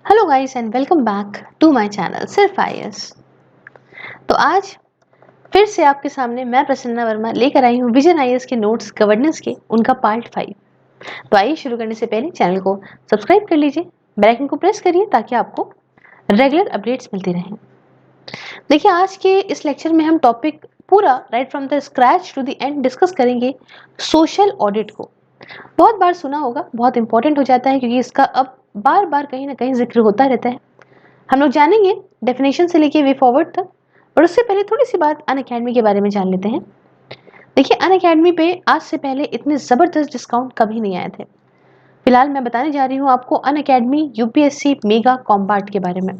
Hello guys and welcome back to my channel Sirf IAS. तो आज फिर से आपके सामने मैं प्रसन्ना वर्मा लेकर आई हूँ विजन आईएएस के नोट्स गवर्नेंस के उनका पार्ट 5। तो आइए शुरू करने से पहले चैनल को सब्सक्राइब कर लीजिए, बेल आइकन को प्रेस करिए ताकि आपको रेगुलर अपडेट्स मिलती रहें। देखिए आज के इस लेक्चर में हम टॉपिक पूरा right from the scratch to the end discuss करेंगे सोशल ऑडिट को। बहुत बार सुना होगा, बहुत इंपॉर्टेंट हो जाता है क्योंकि इसका अब बार बार कहीं ना कहीं जिक्र होता रहता है। हम लोग जानेंगे डेफिनेशन से लेके वे फॉरवर्ड तक, और उससे पहले थोड़ी सी बात अनअकैडमी के बारे में जान लेते हैं। देखिए अनअकैडमी पे आज से पहले इतने ज़बरदस्त डिस्काउंट कभी नहीं आए थे। फिलहाल मैं बताने जा रही हूँ आपको अनअकैडमी यूपीएससी मेगा कॉम्बैट के बारे में।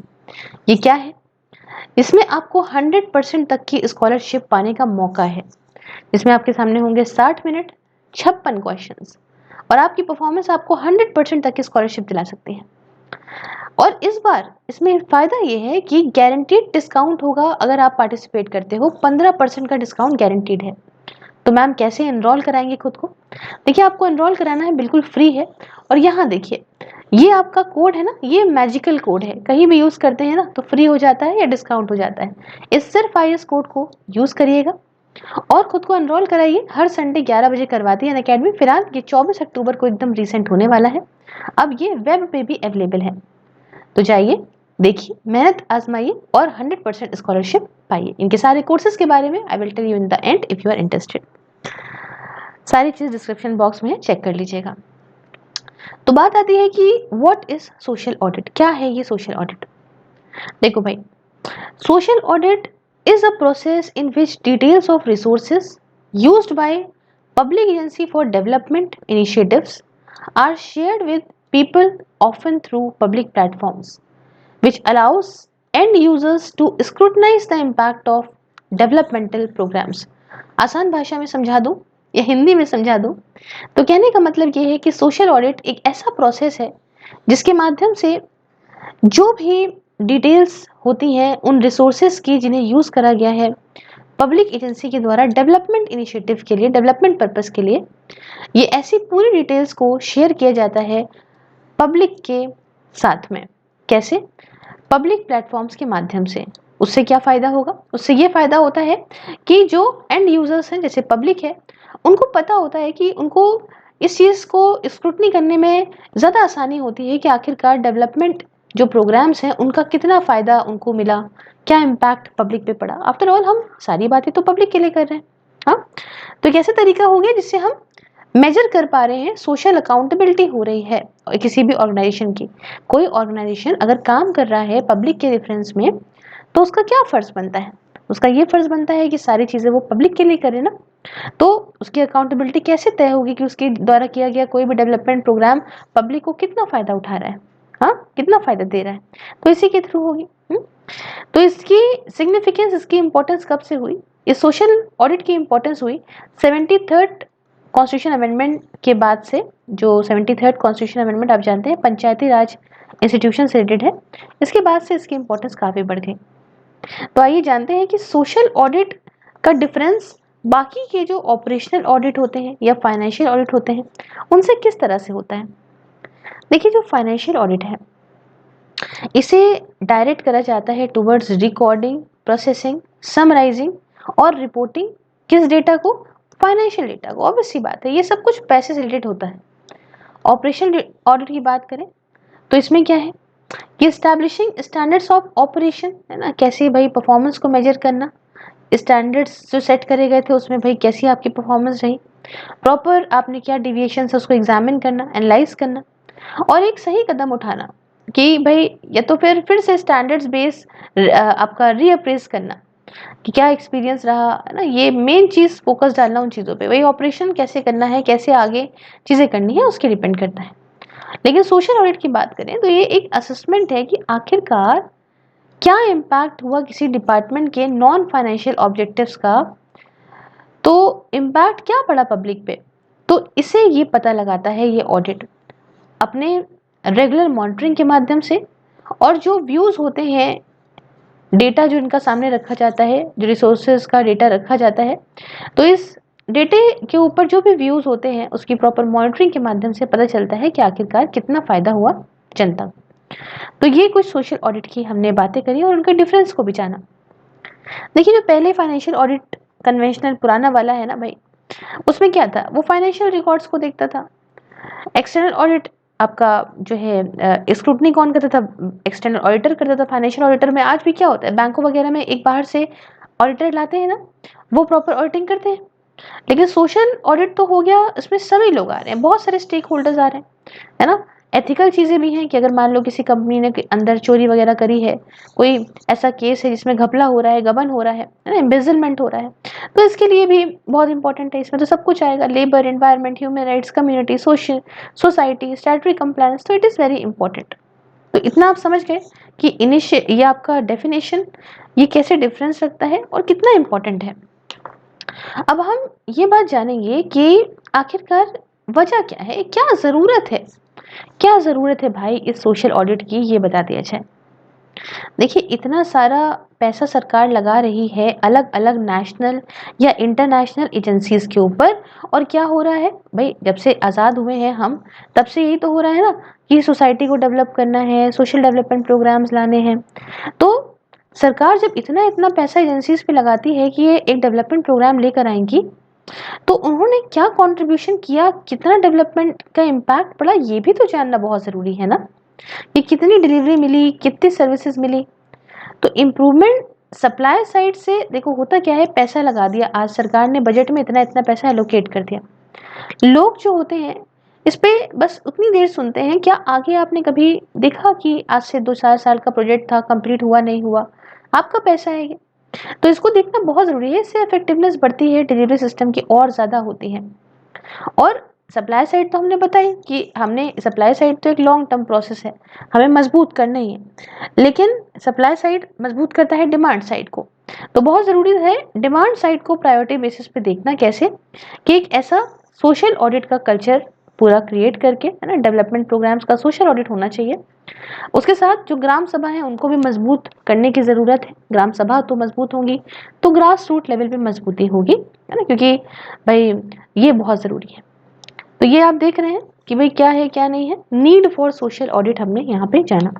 ये क्या है? इसमें आपको 100% तक की स्कॉलरशिप पाने का मौका है, जिसमें आपके सामने होंगे 60 मिनट 56 क्वेश्चंस, और आपकी परफॉर्मेंस आपको 100% तक की स्कॉलरशिप दिला सकती है। और इस बार इसमें फ़ायदा ये है कि गारंटीड डिस्काउंट होगा। अगर आप पार्टिसिपेट करते हो 15% का डिस्काउंट गारंटीड है। तो मैम कैसे एनरोल कराएंगे खुद को? देखिए आपको एनरोल कराना है, बिल्कुल फ्री है। और यहाँ देखिए ये आपका कोड है ना, ये मैजिकल कोड है, कहीं भी यूज़ करते हैं ना तो फ्री हो जाता है या डिस्काउंट हो जाता है। इस सिर्फ आईएएस कोड को यूज़ करिएगा और खुद को एनरोल कराइए। हर संडे 11 बजे करवाती है अनअकैडमी। फिलहाल ये 24 अक्टूबर को एकदम रिसेंट होने वाला है। अब ये वेब पे भी अवेलेबल है। तो जाइए, देखिए, मेहनत आजमाइए और 100% स्कॉलरशिप पाइए। इनके सारे कोर्सेज के बारे में I will tell you in the end if you are interested. सारी चीज डिस्क्रिप्शन बॉक्स में चेक कर लीजिएगा। तो बात आती है कि व्हाट इज सोशल ऑडिट। क्या है ये सोशल ऑडिट? देखो भाई, social audit is a process in which details of resources used by public agency for development initiatives are shared with people, often through public platforms, which allows end users to scrutinize the impact of developmental programs. आसान भाषा में समझा दूं या हिंदी में समझा दूं तो कहने का मतलब ये है कि सोशल ऑडिट एक ऐसा प्रोसेस है जिसके माध्यम से जो भी डिटेल्स होती हैं उन रिसोर्सेज की जिन्हें यूज़ करा गया है पब्लिक एजेंसी के द्वारा डेवलपमेंट इनिशिएटिव के लिए, डेवलपमेंट पर्पस के लिए, ये ऐसी पूरी डिटेल्स को शेयर किया जाता है पब्लिक के साथ में। कैसे? पब्लिक प्लेटफॉर्म्स के माध्यम से। उससे क्या फ़ायदा होगा? उससे ये फ़ायदा होता है कि जो एंड यूज़र्स हैं, जैसे पब्लिक है, उनको पता होता है कि उनको इस चीज़ को स्क्रूटनी करने में ज़्यादा आसानी होती है कि आखिरकार डेवलपमेंट जो प्रोग्राम्स हैं उनका कितना फ़ायदा उनको मिला, क्या इम्पैक्ट पब्लिक पे पड़ा। आफ्टर ऑल हम सारी बातें तो पब्लिक के लिए कर रहे हैं। हाँ, तो एक ऐसा तरीका हो गया जिससे हम मेजर कर पा रहे हैं, सोशल अकाउंटेबिलिटी हो रही है किसी भी ऑर्गेनाइजेशन की। कोई ऑर्गेनाइजेशन अगर काम कर रहा है पब्लिक के रेफरेंस में तो उसका क्या फ़र्ज़ बनता है? उसका ये फ़र्ज़ बनता है कि सारी चीज़ें वो पब्लिक के लिए करे ना। तो उसकी अकाउंटेबिलिटी कैसे तय होगी कि उसके द्वारा किया गया कोई भी डेवलपमेंट प्रोग्राम पब्लिक को कितना फ़ायदा उठा रहा है, हाँ, कितना फ़ायदा दे रहा है, तो इसी के थ्रू होगी। तो इसकी सिग्निफिकेंस, इसकी इंपॉर्टेंस कब से हुई? इस सोशल ऑडिट की इंपॉर्टेंस हुई 73rd कॉन्स्टिट्यूशन अमेंडमेंट के बाद से। जो 73rd कॉन्स्टिट्यूशन अमेंडमेंट आप जानते हैं पंचायती राज इंस्टीट्यूशन से रिलेटेड है, इसके बाद से इसकी इंपॉर्टेंस काफ़ी बढ़ गई। तो आइए जानते हैं कि सोशल ऑडिट का डिफरेंस बाकी के जो ऑपरेशनल ऑडिट होते हैं या फाइनेंशियल ऑडिट होते हैं उनसे किस तरह से होता है। देखिए जो फाइनेंशियल ऑडिट है इसे डायरेक्ट करा जाता है टुवर्ड्स रिकॉर्डिंग, प्रोसेसिंग, समराइजिंग और रिपोर्टिंग। किस डेटा को? फाइनेंशियल डेटा को। ऑब्वियस सी बात है, ये सब कुछ पैसे से रिलेटेड होता है। ऑपरेशनल ऑडिट की बात करें तो इसमें क्या है कि एस्टैब्लिशिंग स्टैंडर्ड्स ऑफ ऑपरेशन, है ना, कैसे भाई परफॉर्मेंस को मेजर करना, स्टैंडर्ड्स जो सेट करे गए थे उसमें भाई कैसी आपकी परफॉर्मेंस रही, प्रॉपर आपने क्या डिविएशन है उसको एग्जामिन करना, एनालाइज करना, और एक सही कदम उठाना कि भाई या तो फिर से स्टैंडर्ड्स बेस आपका रीअप्रेस करना कि क्या एक्सपीरियंस रहा, है ना। ये मेन चीज़ फोकस डालना उन चीज़ों पे। वही ऑपरेशन कैसे करना है, कैसे आगे चीज़ें करनी है, उसके डिपेंड करता है। लेकिन सोशल ऑडिट की बात करें तो ये एक असेसमेंट है कि आखिरकार क्या इम्पैक्ट हुआ किसी डिपार्टमेंट के नॉन फाइनेंशियल ऑब्जेक्टिव्स का, तो इम्पैक्ट क्या पड़ा पब्लिक पे। तो इसे ये पता लगाता है ये ऑडिट अपने रेगुलर मॉनिटरिंग के माध्यम से। और जो व्यूज़ होते हैं, डेटा जो इनका सामने रखा जाता है, जो रिसोर्सेज का डेटा रखा जाता है, तो इस डेटे के ऊपर जो भी व्यूज़ होते हैं उसकी प्रॉपर मॉनिटरिंग के माध्यम से पता चलता है कि आखिरकार कितना फ़ायदा हुआ जनता को। तो ये कुछ सोशल ऑडिट की हमने बातें करी और उनके डिफरेंस को भी जाना। देखिए, जो पहले फाइनेंशियल ऑडिट कन्वेंशनल पुराना वाला है ना भाई, उसमें क्या था, वो फाइनेंशियल रिकॉर्ड्स को देखता था। एक्सटर्नल ऑडिट आपका जो है स्क्रूटनी कौन करता था, एक्सटर्नल ऑडिटर करता था। फाइनेंशियल ऑडिटर में आज भी क्या होता है, बैंकों वगैरह में एक बाहर से ऑडिटर लाते हैं ना, वो प्रॉपर ऑडिटिंग करते हैं। लेकिन सोशल ऑडिट तो हो गया, इसमें सभी लोग आ रहे हैं, बहुत सारे स्टेक होल्डर्स आ रहे हैं, है ना। एथिकल चीजें भी हैं कि अगर मान लो किसी कंपनी ने अंदर चोरी वगैरह करी है, कोई ऐसा केस है जिसमें घपला हो रहा है, गबन हो रहा है ना, एम्बेजलमेंट हो रहा है, तो इसके लिए भी बहुत इंपॉर्टेंट है। इसमें तो सब कुछ आएगा, labour, environment, human rights, community, social, society, statutory compliance, तो इट इज वेरी इंपॉर्टेंट। तो इतना आप समझ गए कि इनिशियल ये आपका डेफिनेशन ये कैसे डिफरेंस रखता है और कितना इंपॉर्टेंट है। अब हम ये बात जानेंगे कि आखिरकार वजह क्या है, क्या ज़रूरत है, क्या ज़रूरत है भाई इस सोशल ऑडिट की, ये बता दिया जाए। देखिए, इतना सारा पैसा सरकार लगा रही है अलग अलग नेशनल या इंटरनेशनल एजेंसीज के ऊपर, और क्या हो रहा है भाई, जब से आज़ाद हुए हैं हम, तब से यही तो हो रहा है ना कि सोसाइटी को डेवलप करना है, सोशल डेवलपमेंट प्रोग्राम्स लाने हैं। तो सरकार जब इतना इतना पैसा एजेंसीज पे लगाती है कि ये एक डेवलपमेंट प्रोग्राम लेकर आएंगी, तो उन्होंने क्या कंट्रीब्यूशन किया, कितना डेवलपमेंट का इम्पैक्ट पड़ा, ये भी तो जानना बहुत ज़रूरी है ना, कि कितनी डिलीवरी मिली, कितनी सर्विसेज मिली। तो इम्प्रूवमेंट सप्लाई साइड से देखो, होता क्या है, पैसा लगा दिया, आज सरकार ने बजट में इतना इतना पैसा एलोकेट कर दिया, लोग जो होते हैं इस पे बस उतनी देर सुनते हैं। क्या आगे आपने कभी देखा कि आज से 2-4 साल का प्रोजेक्ट था, कंप्लीट हुआ नहीं हुआ, आपका पैसा है ये। तो इसको देखना बहुत जरूरी है, इससे इफेक्टिवनेस बढ़ती है, डिलीवरी सिस्टम की और ज्यादा होती है। और सप्लाई साइड तो हमने बताई कि हमने सप्लाई साइड तो एक लॉन्ग टर्म प्रोसेस है, हमें मजबूत करना ही है। लेकिन सप्लाई साइड मजबूत करता है डिमांड साइड को, तो बहुत ज़रूरी है डिमांड साइड को प्रायोरिटी बेसिस पे देखना, कैसे कि एक ऐसा सोशल ऑडिट का कल्चर पूरा क्रिएट करके, है ना, डेवलपमेंट प्रोग्राम्स का सोशल ऑडिट होना चाहिए। उसके साथ जो ग्राम सभा है उनको भी मजबूत करने की ज़रूरत है। ग्राम सभा तो मजबूत होंगी तो ग्रास रूट लेवल पे मजबूती होगी, है ना, क्योंकि भाई ये बहुत ज़रूरी है। तो ये आप देख रहे हैं कि भाई क्या है क्या नहीं है, नीड फॉर सोशल ऑडिट हमने यहाँ पे जाना,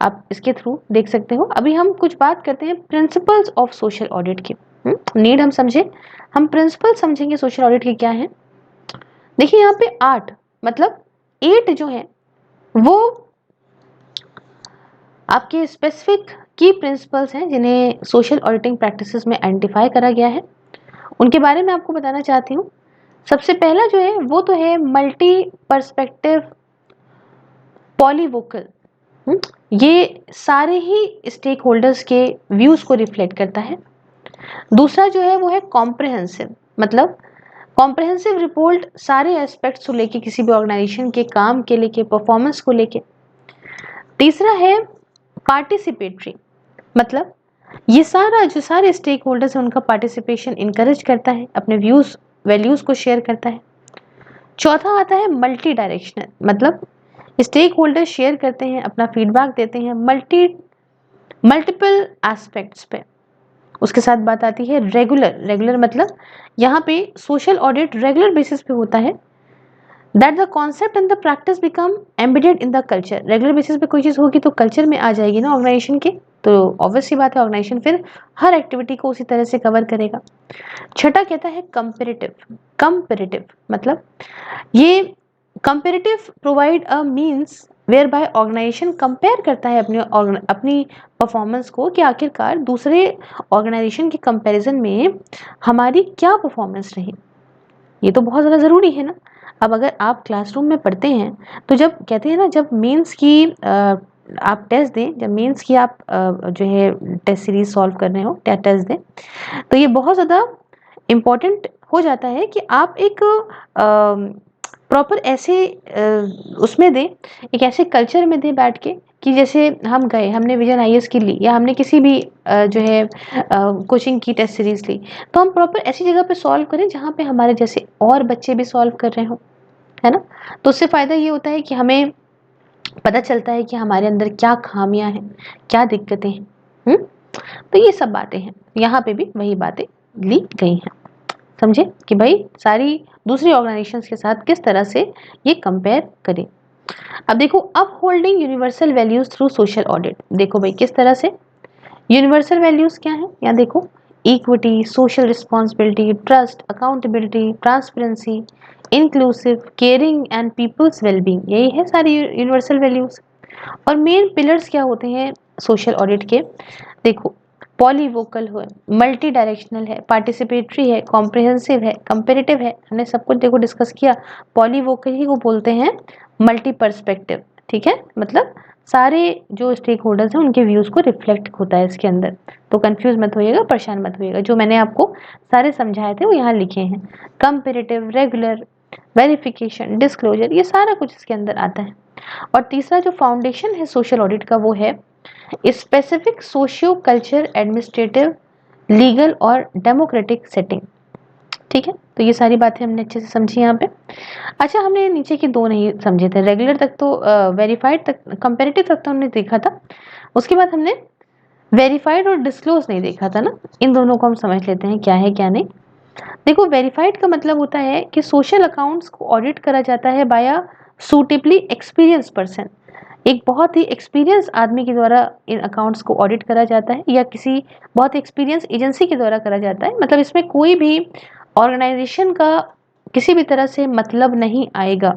आप इसके थ्रू देख सकते हो। अभी हम कुछ बात करते हैं प्रिंसिपल्स ऑफ सोशल ऑडिट की। नीड हम समझे, हम प्रिंसिपल समझेंगे सोशल ऑडिट के क्या है। देखिए यहाँ पे 8 मतलब 8 जो है वो आपके स्पेसिफिक की प्रिंसिपल्स हैं जिन्हें सोशल ऑडिटिंग प्रैक्टिसेस में आइडेंटिफाई करा गया है, उनके बारे में आपको बताना चाहती हूँ। सबसे पहला जो है वो तो है मल्टी पर्सपेक्टिव पॉलीवोकल। ये सारे ही स्टेक होल्डर्स के व्यूज को रिफ्लेक्ट करता है। दूसरा जो है वो है कॉम्प्रिहेंसिव, मतलब कॉम्प्रिहेंसिव रिपोर्ट सारे एस्पेक्ट्स को लेके, किसी भी ऑर्गेनाइजेशन के काम के लेके, परफॉर्मेंस को लेके। तीसरा है पार्टिसिपेटरी, मतलब ये सारा जो सारे स्टेक होल्डर्स हैं उनका पार्टिसिपेशन इनकरेज करता है, अपने व्यूज वैल्यूज को शेयर करता है। चौथा आता है मल्टी डायरेक्शनल, मतलब स्टेक होल्डर शेयर करते हैं, अपना फीडबैक देते हैं मल्टीपल एस्पेक्ट्स पे। उसके साथ बात आती है रेगुलर, रेगुलर मतलब यहाँ पे सोशल ऑडिट रेगुलर बेसिस पे होता है, that the concept and the practice become embedded in the culture. Regular basis पे कोई चीज़ होगी तो कल्चर में आ जाएगी ना ऑर्गेनाइजेशन के, तो ऑब्वियस सी बात है ऑर्गेनाइजेशन फिर हर एक्टिविटी को उसी तरह से कवर करेगा। छठा कहता है कंपेरेटिव, कंपेरेटिव मतलब ये comparative provide a means whereby organisation compare करता है अपनी परफॉर्मेंस को, कि आखिरकार दूसरे ऑर्गेनाइजेशन के कंपैरिजन में हमारी क्या परफॉर्मेंस रही। ये तो बहुत ज़्यादा ज़रूरी है ना। अब अगर आप क्लासरूम में पढ़ते हैं तो जब कहते हैं ना, जब मेंस की आप टेस्ट दें, जब मेंस की आप जो है टेस्ट सीरीज सॉल्व कर रहे हो, टेस्ट दें, तो ये बहुत ज़्यादा इम्पॉर्टेंट हो जाता है कि आप एक प्रॉपर ऐसे उसमें दें, एक ऐसे कल्चर में दें बैठ के, कि जैसे हम गए, हमने विजन आईएएस की ली, या हमने किसी भी जो है कोचिंग की टेस्ट सीरीज ली, तो हम प्रॉपर ऐसी जगह पे सॉल्व करें जहाँ पे हमारे जैसे और बच्चे भी सॉल्व कर रहे हो, है ना। तो उससे फ़ायदा ये होता है कि हमें पता चलता है कि हमारे अंदर क्या खामियां हैं, क्या दिक्कतें हैं। तो ये सब बातें हैं, यहाँ पे भी वही बातें ली गई हैं। समझे कि भाई सारी दूसरी ऑर्गेनाइजेशंस के साथ किस तरह से ये कंपेयर करें। अब देखो, upholding universal values through social audit. देखो भाई किस तरह से यूनिवर्सल वैल्यूज क्या है, यहाँ देखो, equity, social responsibility, trust, accountability, transparency, inclusive, caring and people's wellbeing, यही है सारी यूनिवर्सल वैल्यूज। और मेन पिलर्स क्या होते हैं सोशल ऑडिट के, देखो, पॉलीवोकल है, मल्टी डायरेक्शनल है, पार्टिसिपेटरी है, कॉम्प्रिहेंसिव है, कंपेरेटिव है, हमने सब कुछ देखो डिस्कस किया। पॉलीवोकल ही को बोलते हैं मल्टी पर्सपेक्टिव, ठीक है, मतलब सारे जो स्टेक होल्डर्स हैं उनके व्यूज को रिफ्लेक्ट होता है इसके अंदर। तो कंफ्यूज मत होइएगा, परेशान मत होइएगा, जो मैंने आपको सारे समझाए थे वो यहाँ लिखे हैं। कंपेरेटिव, रेगुलर, वेरिफिकेशन, डिस्क्लोजर, ये सारा कुछ इसके अंदर आता है। और तीसरा जो फाउंडेशन है सोशल ऑडिट का वो है specific socio culture, administrative, legal और डेमोक्रेटिक सेटिंग, ठीक है। तो ये सारी बातें हमने अच्छे से समझी यहाँ पे। अच्छा, हमने नीचे की दो नहीं समझे थे, रेगुलर तक तो, वेरीफाइड तक, कंपेरेटिव तक तो हमने देखा था, उसके बाद हमने वेरीफाइड और डिस्क्लोज नहीं देखा था ना। इन दोनों को हम समझ लेते हैं क्या है क्या नहीं। देखो, वेरीफाइड का मतलब होता है कि सोशल अकाउंट्स को ऑडिट करा जाता है बाय अ सूटेबली एक्सपीरियंस पर्सन, एक बहुत ही एक्सपीरियंस आदमी के द्वारा इन अकाउंट्स को ऑडिट करा जाता है, या किसी बहुत एक्सपीरियंस एजेंसी के द्वारा करा जाता है। मतलब इसमें कोई भी ऑर्गेनाइजेशन का किसी भी तरह से मतलब नहीं आएगा।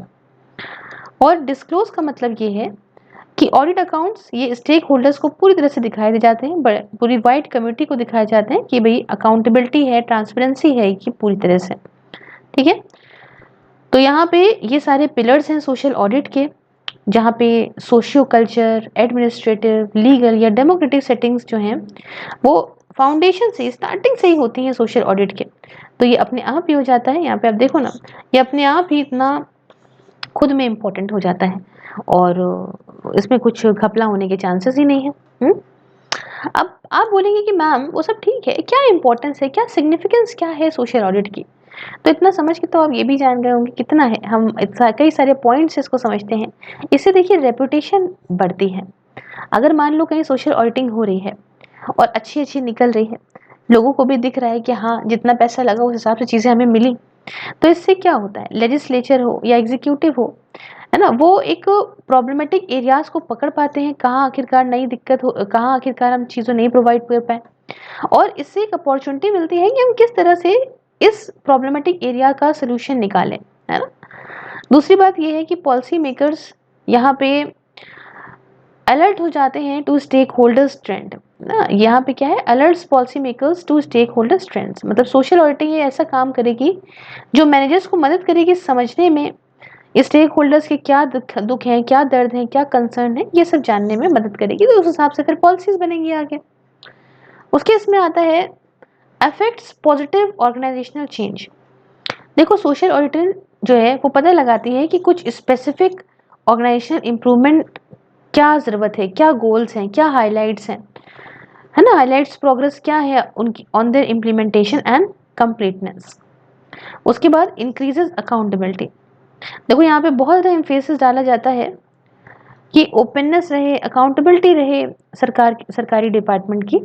और डिस्क्लोज का मतलब ये है कि ऑडिट अकाउंट्स ये स्टेक होल्डर्स को पूरी तरह से दिखाए जाते हैं, पूरी वाइड कम्युनिटी को दिखाए जाते हैं कि भाई अकाउंटेबिलिटी है, ट्रांसपेरेंसी है कि पूरी तरह से, ठीक है। तो यहाँ पे ये सारे पिलर्स हैं सोशल ऑडिट के, जहाँ पे सोशियो कल्चर, एडमिनिस्ट्रेटिव, लीगल या डेमोक्रेटिक सेटिंग्स जो हैं वो फाउंडेशन से, स्टार्टिंग से ही होती हैं सोशल ऑडिट के। तो ये अपने आप ही हो जाता है, यहाँ पे आप देखो ना, ये अपने आप ही इतना खुद में इम्पोर्टेंट हो जाता है, और इसमें कुछ घपला होने के चांसेस ही नहीं है। अब आप बोलेंगे कि मैम वो सब ठीक है, क्या इंपॉर्टेंस है, क्या सिग्निफिकेंस क्या है सोशल ऑडिट की। तो इतना समझ के तो आप ये भी जान गए होंगे कितना है, हम कई सारे पॉइंट्स इसको समझते हैं। इससे देखिए रेपुटेशन बढ़ती है। अगर मान लो कहीं सोशल ऑडिटिंग हो रही है और अच्छी अच्छी निकल रही है, लोगों को भी दिख रहा है कि हाँ जितना पैसा लगा उस हिसाब से चीज़ें हमें मिली, तो इससे क्या होता है, लेजिस्लेचर हो या एग्जीक्यूटिव हो, है ना, वो एक प्रॉब्लमेटिक एरियाज को पकड़ पाते हैं, कहाँ आखिरकार नई दिक्कत हो, कहाँ आखिरकार हम चीज़ें नहीं प्रोवाइड कर पाए, और इससे एक अपॉर्चुनिटी मिलती है कि हम किस तरह से इस प्रॉब्लमेटिक एरिया का सोल्यूशन निकालें, है ना। दूसरी बात ये है कि पॉलिसी मेकर्स यहाँ पे अलर्ट हो जाते हैं टू स्टेक होल्डर्स ट्रेंड ना। यहाँ पे क्या है, alerts policy makers to stakeholders trends, मतलब सोशल ऑडिटिंग ये ऐसा काम करेगी जो मैनेजर्स को मदद करेगी समझने में स्टेक होल्डर्स के क्या दुख हैं, क्या दर्द हैं, क्या कंसर्न है, ये सब जानने में मदद करेगी। तो उस हिसाब से फिर पॉलिसीज बनेंगी आगे। उसके इसमें आता है अफेक्ट्स पॉजिटिव ऑर्गेनाइजेशनल चेंज। देखो, सोशल ऑडिटिंग जो है वो पता लगाती है कि कुछ स्पेसिफिक ऑर्गेनाइजेशनल इंप्रूवमेंट क्या ज़रूरत है, क्या गोल्स हैं, क्या हाइलाइट्स हैं, है ना, हाइलाइट्स प्रोग्रेस क्या है उनकी on their implementation and completeness. उसके बाद इंक्रीजेस अकाउंटेबिलिटी। देखो, यहाँ पे बहुत ज़्यादा एम्फेसिस डाला जाता है कि ओपननेस रहे, अकाउंटेबिलिटी रहे सरकारी डिपार्टमेंट की।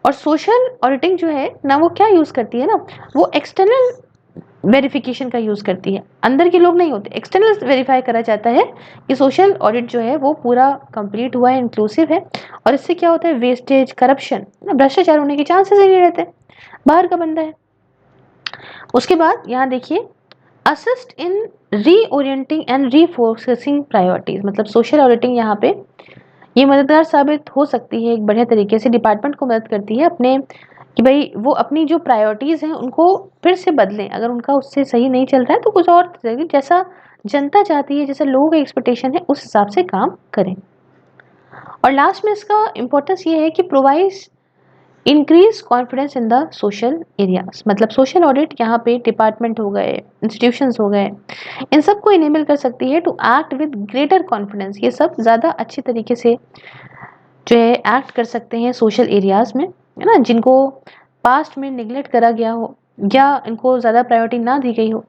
और सोशल ऑडिटिंग जो है ना वो क्या यूज़ करती है ना, वो एक्सटर्नल वेरिफिकेशन का यूज़ करती है, अंदर के लोग नहीं होते, एक्सटर्नल वेरीफाई करा जाता है कि सोशल ऑडिट जो है वो पूरा कंप्लीट हुआ है, इंक्लूसिव है। और इससे क्या होता है, वेस्टेज, करप्शन, भ्रष्टाचार होने के चांसेस ही नहीं रहते, बाहर का बंदा है। उसके बाद यहाँ देखिए, असिस्ट इन रीओरिएंटिंग एंड रीफोकसिंग प्रायोरिटीज, मतलब सोशल ऑडिटिंग यहाँ पे ये मददगार साबित हो सकती है, एक बढ़िया तरीके से डिपार्टमेंट को मदद करती है अपने, कि भाई वो अपनी जो प्रायोरिटीज हैं उनको फिर से बदलें, अगर उनका उससे सही नहीं चल रहा है तो कुछ और जैसा जनता चाहती है, जैसा लोगों का एक्सपेक्टेशन है उस हिसाब से काम करें। और लास्ट में इसका इंपॉर्टेंस ये है कि provides increase confidence in the social areas, मतलब सोशल ऑडिट यहाँ पे डिपार्टमेंट हो गए, इंस्टीट्यूशंस हो गए, इन सबको इनेबल कर सकती है to act with greater confidence. ये सब ज़्यादा अच्छे तरीके से जो है एक्ट कर सकते हैं सोशल एरियाज में, है ना, जिनको पास्ट में निगलेक्ट करा गया हो या इनको ज़्यादा प्रायोरिटी ना दी गई हो,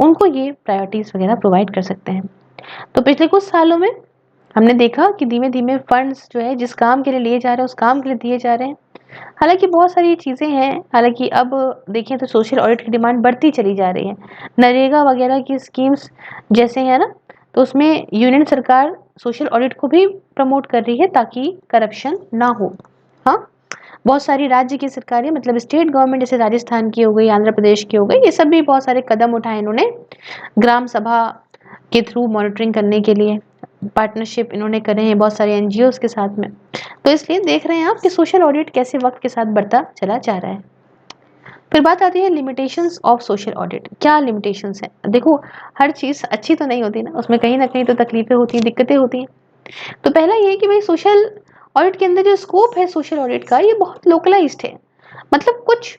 उनको ये प्रायोरिटीज़ वगैरह प्रोवाइड कर सकते हैं। तो पिछले कुछ सालों में हमने देखा कि धीमे धीमे फंड्स जो है जिस काम के लिए लिए जा रहे हैं उस काम के लिए दिए जा रहे हैं। हालांकि बहुत सारी चीज़ें हैं, हालांकि अब देखें तो सोशल ऑडिट की डिमांड बढ़ती चली जा रही है। नरेगा वगैरह की स्कीम्स जैसे है ना, तो उसमें यूनियन सरकार सोशल ऑडिट को भी प्रमोट कर रही है ताकि करप्शन ना हो। हाँ, बहुत सारी राज्य की सरकारें, मतलब स्टेट गवर्नमेंट, जैसे राजस्थान की हो गई, आंध्र प्रदेश की हो गई, ये सब भी बहुत सारे कदम उठाए इन्होंने ग्राम सभा के थ्रू मॉनिटरिंग करने के लिए। पार्टनरशिप इन्होंने करे हैं बहुत सारे एनजीओज के साथ में। तो इसलिए देख रहे हैं आप कि सोशल ऑडिट कैसे वक्त के साथ बढ़ता चला जा रहा है। फिर बात आती है लिमिटेशंस ऑफ सोशल ऑडिट। क्या लिमिटेशंस हैं? देखो, हर चीज़ अच्छी तो नहीं होती ना, उसमें कहीं ना कहीं तो तकलीफें होती हैं, दिक्कतें होती हैं। तो पहला ये है कि भाई सोशल ऑडिट के अंदर जो स्कोप है सोशल ऑडिट का, ये बहुत लोकलाइज्ड है। मतलब कुछ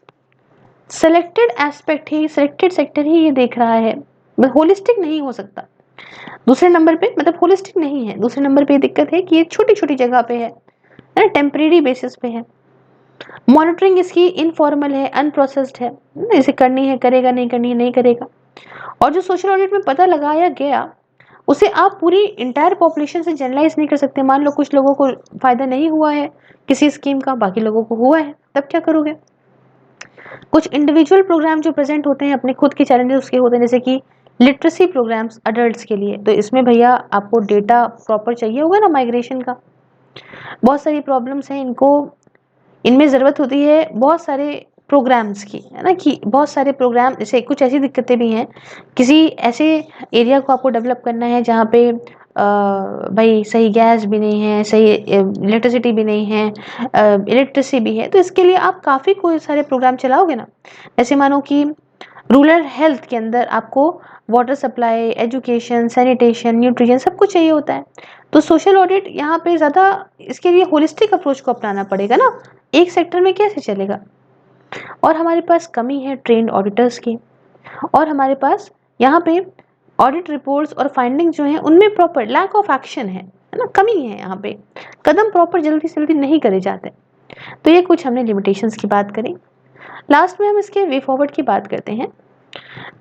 सेलेक्टेड एस्पेक्ट ही, सेलेक्टेड सेक्टर ही ये देख रहा है, होलिस्टिक नहीं हो सकता। दूसरे नंबर पे, मतलब होलिस्टिक नहीं है। दूसरे नंबर पे ये दिक्कत है कि ये छोटी छोटी जगह पे है ना, टेम्परेरी बेसिस पे है। मॉनिटरिंग इसकी इनफॉर्मल है, अनप्रोसेस्ड है, इसे करनी है करेगा, नहीं करनी है नहीं करेगा। और जो सोशल ऑडिट में पता लगाया गया उसे आप पूरी इंटायर पॉपुलेशन से जनरलाइज नहीं कर सकते। मान लो कुछ लोगों को फायदा नहीं हुआ है किसी स्कीम का, बाकी लोगों को हुआ है, तब क्या करोगे? कुछ इंडिविजुअल प्रोग्राम जो प्रेजेंट होते हैं अपने खुद के चैलेंजेस उसके होते हैं, जैसे कि लिटरेसी प्रोग्राम्स अडल्ट्स के लिए, तो इसमें भैया आपको डेटा प्रॉपर चाहिए होगा ना माइग्रेशन का। बहुत सारी प्रॉब्लम्स हैं, इनको इनमें ज़रूरत होती है बहुत सारे प्रोग्राम्स की, है ना, कि बहुत सारे प्रोग्राम, जैसे कुछ ऐसी दिक्कतें भी हैं, किसी ऐसे एरिया को आपको डेवलप करना है जहाँ पे भाई सही गैस भी नहीं है, सही इलेक्ट्रिसिटी भी नहीं है, इलेक्ट्रिसिटी भी है, तो इसके लिए आप काफ़ी कोई सारे प्रोग्राम चलाओगे ना। जैसे मानो कि रूरल हेल्थ के अंदर आपको water supply, education, sanitation, nutrition सब कुछ चाहिए होता है। तो सोशल ऑडिट यहाँ पे ज़्यादा इसके लिए होलिस्टिक अप्रोच को अपनाना पड़ेगा ना, एक सेक्टर में कैसे चलेगा। और हमारे पास कमी है ट्रेंड ऑडिटर्स की, और हमारे पास यहाँ पे ऑडिट रिपोर्ट्स और फाइंडिंग जो है उनमें प्रॉपर लैक ऑफ एक्शन है ना, कमी है। यहाँ पे कदम प्रॉपर जल्दी से जल्दी नहीं करे जाते। तो ये कुछ हमने लिमिटेशंस की बात करी। लास्ट में हम इसके वे फॉरवर्ड की बात करते हैं।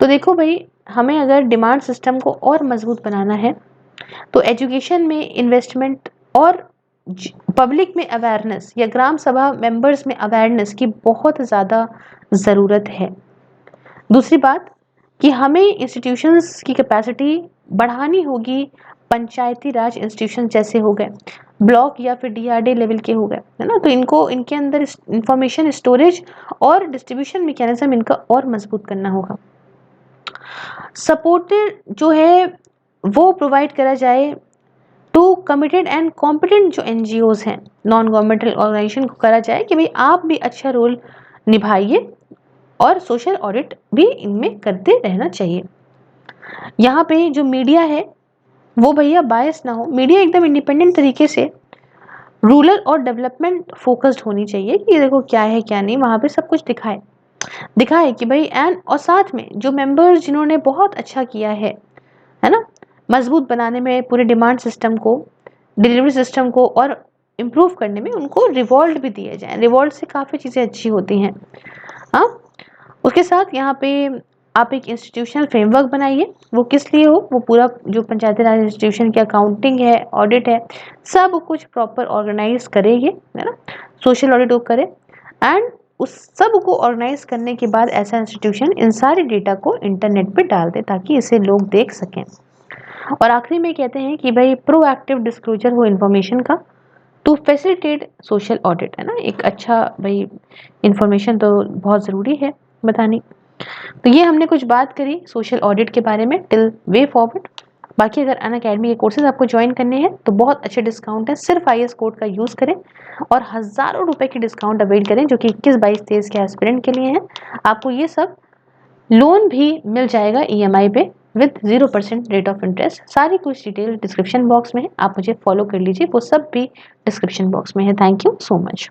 तो देखो भाई, हमें अगर डिमांड सिस्टम को और मजबूत बनाना है तो एजुकेशन में इन्वेस्टमेंट और पब्लिक में अवेयरनेस या ग्राम सभा मेंबर्स में अवेयरनेस की बहुत ज़्यादा ज़रूरत है। दूसरी बात कि हमें इंस्टीट्यूशंस की कैपेसिटी बढ़ानी होगी, पंचायती राज इंस्टीट्यूशन जैसे हो गए, ब्लॉक या फिर डीआरडी लेवल के हो गए, है ना, तो इनको इनके अंदर इंफॉर्मेशन स्टोरेज और डिस्ट्रीब्यूशन मैकेनिज्म इनका और मजबूत करना होगा। सपोर्टेड जो है वो प्रोवाइड करा जाए टू कमिटेड एंड कॉम्पिटेंट जो एनजीओज हैं, नॉन गवर्नमेंटल ऑर्गेनाइजेशन को करा जाए कि भाई आप भी अच्छा रोल निभाइए और सोशल ऑडिट भी इनमें करते रहना चाहिए। यहाँ पे जो मीडिया है वो भैया बायस ना हो, मीडिया एकदम इंडिपेंडेंट तरीके से रूरल और डेवलपमेंट फोकस्ड होनी चाहिए कि देखो क्या है क्या नहीं, वहाँ पे सब कुछ दिखाए कि भाई एंड, और साथ में जो मेंबर्स जिन्होंने बहुत अच्छा किया है ना, मजबूत बनाने में पूरे डिमांड सिस्टम को, डिलीवरी सिस्टम को और इम्प्रूव करने में, उनको रिवॉर्ड भी दिए जाए। रिवॉर्ड से काफ़ी चीज़ें अच्छी होती हैं। हाँ, उसके साथ यहाँ पे आप एक इंस्टीट्यूशनल फ्रेमवर्क बनाइए। वो किस लिए हो, वो पूरा जो पंचायती राज इंस्टीट्यूशन की अकाउंटिंग है, ऑडिट है, सब कुछ प्रॉपर ऑर्गेनाइज करे ये, है ना, सोशल ऑडिट को करे। एंड उस सब को ऑर्गेनाइज करने के बाद ऐसा इंस्टीट्यूशन इन सारे डेटा को इंटरनेट पे डाल दे ताकि इसे लोग देख सकें। और आखिरी में कहते हैं कि भाई प्रोएक्टिव डिस्क्लोजर हो इन्फॉर्मेशन का टू फैसिलिटेट सोशल ऑडिट, है ना, एक अच्छा भाई इंफॉर्मेशन तो बहुत ज़रूरी है बतानी। तो ये हमने कुछ बात करी सोशल ऑडिट के बारे में टिल वे फॉरवर्ड। बाकी अगर अनअकैडमी के कोर्सेज आपको ज्वाइन करने हैं तो बहुत अच्छे डिस्काउंट है, सिर्फ IAS कोड का यूज़ करें और हज़ारों रुपए की डिस्काउंट अवेल करें जो कि 21, 22, 23 के एस्पिरेंट के लिए हैं। आपको ये सब लोन भी मिल जाएगा EMI पे विद 0% रेट ऑफ इंटरेस्ट। सारी कुछ डिटेल डिस्क्रिप्शन बॉक्स में है, आप मुझे फॉलो कर लीजिए, वो सब भी डिस्क्रिप्शन बॉक्स में है। Thank you so much.